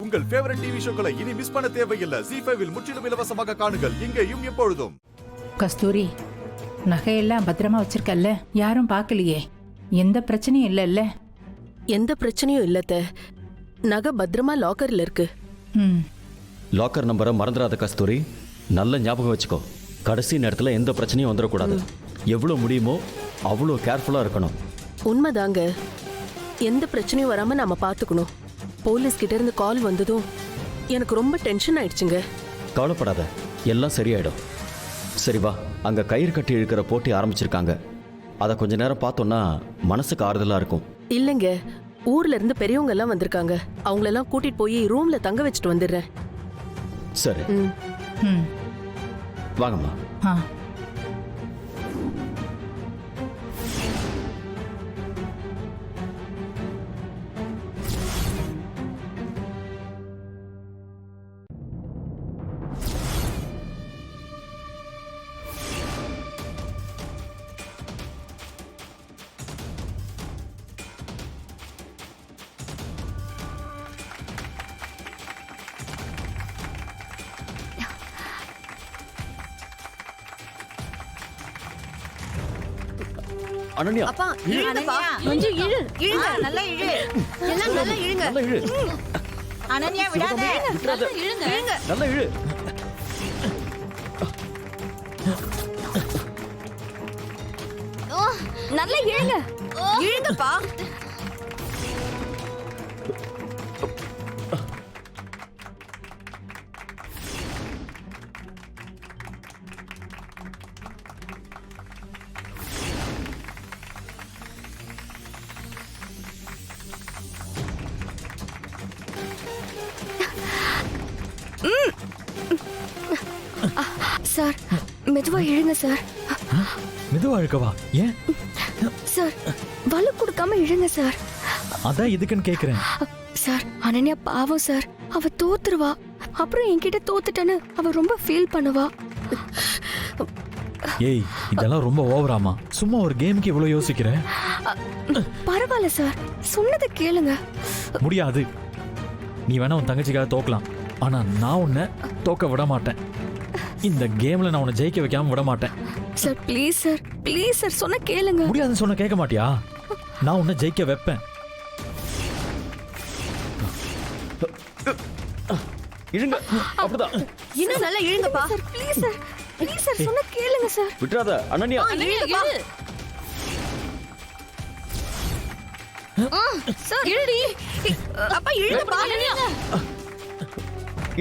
உங்கள் favourite TV ஷோக்களை இனி miss பண்ண தேவையில்லை. ZEE5 இல் முற்றிலும் இலவசமாக காணுங்கள். இங்கேயும் எப்பொழுதும். கஸ்தூரி, நகையெல்லாம் பத்திரமா வச்சிருக்கல்ல? யாரும் பார்க்கலையே? எந்த பிரச்சனையும் இல்லைல்ல? எந்த பிரச்சனையும் இல்லத்த. நகை பத்திரமா லாக்கர்ல இருக்கு. லாக்கர் நம்பரை மறந்துடாத கஸ்தூரி. நல்ல ஞாபகம் வச்சுக்கோ. கடைசி நேரத்தில் எந்த பிரச்சனையும் வந்துடக்கூடாது. எவ்வளோ முடியுமோ அவ்வளோ கேர்ஃபுல்லாக இருக்கணும். உண்மைதாங்க. எந்த பிரச்சனையும் வராம நாம பாத்துக்கணும். போலீஸ் கிட்ட இருந்து கால் வந்ததும் எனக்கு ரொம்ப டென்ஷன் ஆயிடுச்சுங்க. கவலைப்படாத, எல்லாம் சரியாயிடும். சரி வா, அங்கே கயிறு கட்டி இழுக்கிற போட்டி ஆரம்பிச்சிருக்காங்க. அதை கொஞ்ச நேரம் பார்த்தோன்னா மனசுக்கு ஆறுதலாக இருக்கும். இல்லைங்க, ஊர்ல இருந்து பெரியவங்க எல்லாம் வந்திருக்காங்க. அவங்களெல்லாம் கூட்டிட்டு போய் ரூம்ல தங்க வச்சுட்டு வந்துடுறேன். சரி வாங்கம்மா. அனன்யா, அப்பா இழுங்கப்பா, கொஞ்சம் இழுங்க, நல்லா இழு, எல்லாம் நல்லா இழுங்க. நல்லா இழு அனன்யா விடாத, நல்லா இழுங்க, நல்லா இழு. நல்லா இழுங்க, இழுங்கப்பா. சார், மெதுவா இழுங்க சார். மெதுவா இழுக்கவா? ஏன் சார், வலு கொடுக்காம இழுங்க சார். அதான் எதுக்குன்னு கேக்குறேன். சார், அனன்யா பாவம் சார். அவ தோத்துருவா. அப்புறம் என்கிட்ட தோத்துட்டேன்னு அவ ரொம்ப ஃபீல் பண்ணுவா. ஏய், இதெல்லாம் ரொம்ப ஓவராமா. சும்மா ஒரு கேமுக்கு இவ்வளவு யோசிக்கிற? பரவாயில்ல சார், சொன்னதை கேளுங்க. முடியாது. நீ வேணா உன் தங்கச்சிக்காக தோக்கலாம், ஆனா நான் உன்னை தோக்க விட மாட்டேன். இந்த கேம்ல நான் உன்னை ஜெயிக்க வைக்காம விட மாட்டேன். Sir please sir, please sir, சொன்ன கேளுங்க. முடியாதுன்னு சொன்ன கேட்க மாட்டியா? நான் உன்னை ஜெயிக்க வைப்பேன். இழுங்க, அப்படிதான். இன்னும் நல்லா இழுங்கப்பா. Sir please sir, please sir, சொன்ன கேளுங்க சார். விட்டுறாத அனன்யா. இழுங்கப்பா. சார் இழுடி. அப்பா இழுங்கப்பா.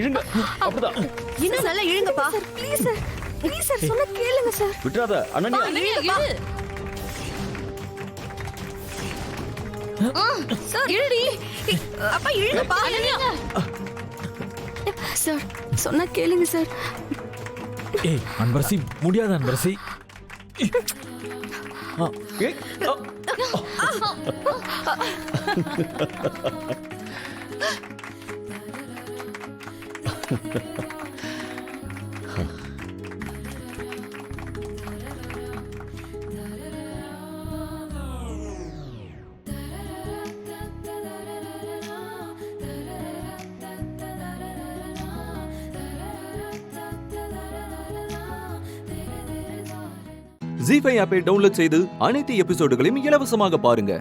இழுங்க, அப்படிதான். இன்னும் நல்லா இழுங்கப்பா. Sir please sir, please sir, சொன்ன கேளுங்க சார். விட்டுறாத அனன்யா. சார் இழுடி. அப்பா இழுங்கப்பா. சார், சொன்னா கேளுங்க சார். ஏய் அன்பரசி, முடியாது அன்பரசி. ஏய், ZEE5 ஆப்பை டவுன்லோட் செய்து அனைத்து எபிசோடுகளையும் இலவசமாக பாருங்க.